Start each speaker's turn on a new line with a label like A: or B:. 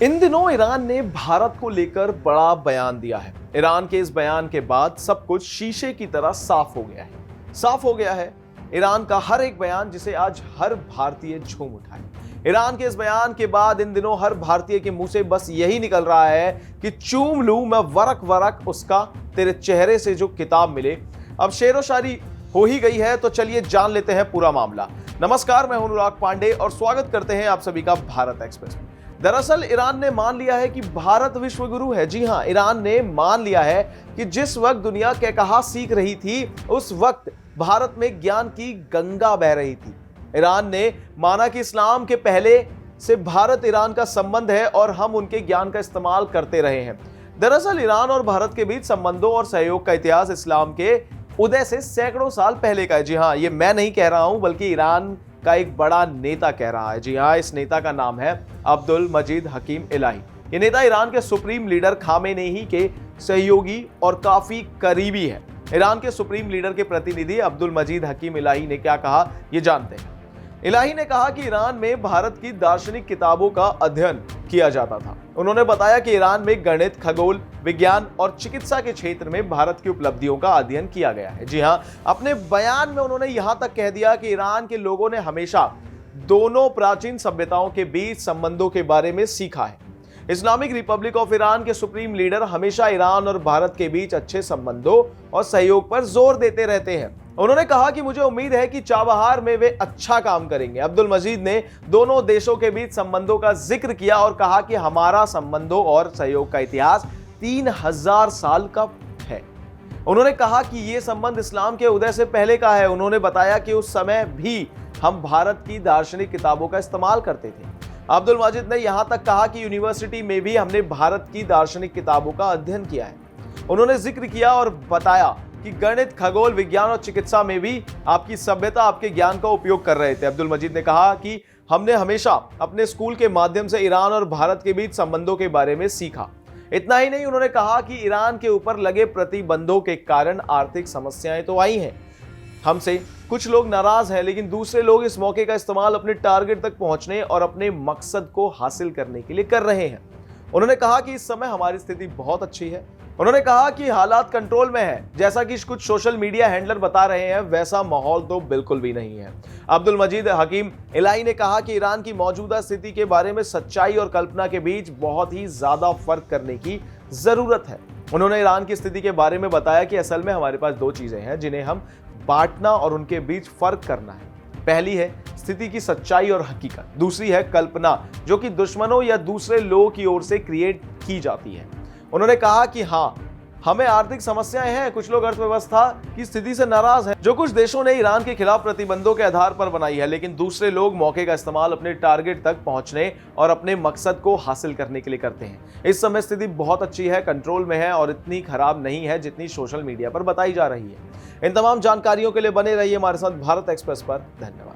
A: इन दिनों ईरान ने भारत को लेकर बड़ा बयान दिया है। ईरान के इस बयान के बाद सब कुछ शीशे की तरह साफ हो गया है। साफ हो गया है ईरान का हर एक बयान जिसे आज हर भारतीय झूम उठा है। ईरान के इस बयान के बाद इन दिनों हर भारतीय के मुंह से बस यही निकल रहा है कि चूम लूं मैं वरक वरक उसका तेरे चेहरे से जो किताब मिले। अब शेरो शायरी हो ही गई है तो चलिए जान लेते हैं पूरा मामला। नमस्कार, मैं हूं अनुराग पांडे और स्वागत करते हैं आप सभी का भारत एक्सप्रेस में। दरअसल ईरान ने मान लिया है कि भारत विश्व गुरु है। जी हां, ईरान ने मान लिया है कि जिस वक्त दुनिया क्या कहा सीख रही थी उस वक्त भारत में ज्ञान की गंगा बह रही थी। ईरान ने माना कि इस्लाम के पहले से भारत ईरान का संबंध है और हम उनके ज्ञान का इस्तेमाल करते रहे हैं। दरअसल ईरान और भारत के बीच संबंधों और सहयोग का इतिहास इस्लाम के उदय से सैकड़ों साल पहले का है। जी हां, ये मैं नहीं कह रहा हूं बल्कि ईरान का एक बड़ा नेता कह रहा है। जी हां, इस नेता का नाम है अब्दुल मजीद हकीम इलाही। ये नेता ईरान के सुप्रीम लीडर खामेनेई के सहयोगी और काफी करीबी है। ईरान के सुप्रीम लीडर के प्रतिनिधि अब्दुल मजीद हकीम इलाही ने क्या कहा, ये जानते हैं। इलाही ने कहा कि ईरान में भारत की दार्शनिक किताबों का अध्ययन किया जाता था। उन्होंने बताया कि ईरान में गणित, खगोल विज्ञान और चिकित्सा के क्षेत्र में भारत की उपलब्धियों का अध्ययन किया गया है। जी हां, अपने बयान में उन्होंने यहां तक कह दिया कि ईरान के लोगों ने हमेशा दोनों प्राचीन सभ्यताओं के बीच संबंधों के बारे में सीखा है। इस्लामिक रिपब्लिक ऑफ ईरान के सुप्रीम लीडर हमेशा ईरान और भारत के बीच अच्छे संबंधों और सहयोग पर जोर देते रहते हैं। उन्होंने कहा कि मुझे उम्मीद है कि चाबहार में वे अच्छा काम करेंगे। अब्दुल मजीद ने दोनों देशों के बीच संबंधों का जिक्र किया और कहा कि हमारा संबंधों और सहयोग का इतिहास 3000 साल का है। उन्होंने कहा कि यह संबंध इस्लाम के उदय से पहले का है। उन्होंने बताया कि उस समय भी हम भारत की दार्शनिक किताबों का इस्तेमाल करते थे। अब्दुल मजीद ने यहां तक कहा कि यूनिवर्सिटी में भी हमने भारत की दार्शनिक किताबों का अध्ययन किया है। उन्होंने जिक्र किया और बताया कि गणित, खगोल विज्ञान और चिकित्सा में भी आपकी सभ्यता आपके ज्ञान का उपयोग कर रहे थे। अब्दुल मजीद ने कहा कि हमने हमेशा अपने स्कूल के माध्यम से ईरान और भारत के बीच संबंधों के बारे में सीखा। इतना ही नहीं, उन्होंने कहा कि ईरान के ऊपर लगे प्रतिबंधों के कारण आर्थिक समस्याएं तो आई हैं। हमसे कुछ लोग नाराज हैं, लेकिन दूसरे लोग इस मौके का इस्तेमाल अपने टारगेट तक पहुंचने और अपने मकसद को हासिल करने के लिए कर रहे हैं। उन्होंने कहा कि इस समय हमारी स्थिति बहुत अच्छी है। उन्होंने कहा कि हालात कंट्रोल में है। जैसा कि कुछ सोशल मीडिया हैंडलर बता रहे हैं वैसा माहौल तो बिल्कुल भी नहीं है। अब्दुल मजीद हकीम इलाही ने कहा कि ईरान की मौजूदा स्थिति के बारे में सच्चाई और कल्पना के बीच बहुत ही ज्यादा फर्क करने की जरूरत है। उन्होंने ईरान की स्थिति के बारे में बताया कि असल में हमारे पास दो चीजें हैं जिन्हें हम बांटना और उनके बीच फर्क करना है। पहली है स्थिति की सच्चाई और हकीकत, दूसरी है कल्पना जो कि दुश्मनों या दूसरे लोगों की ओर से क्रिएट की जाती है। उन्होंने कहा कि हां, हमें आर्थिक समस्याएं हैं, कुछ लोग अर्थव्यवस्था की स्थिति से नाराज हैं जो कुछ देशों ने ईरान के खिलाफ प्रतिबंधों के आधार पर बनाई है, लेकिन दूसरे लोग मौके का इस्तेमाल अपने टारगेट तक पहुंचने और अपने मकसद को हासिल करने के लिए करते हैं। इस समय स्थिति बहुत अच्छी है, कंट्रोल में है और इतनी खराब नहीं है जितनी सोशल मीडिया पर बताई जा रही है। इन तमाम जानकारियों के लिए बने रहिए हमारे साथ भारत एक्सप्रेस पर। धन्यवाद।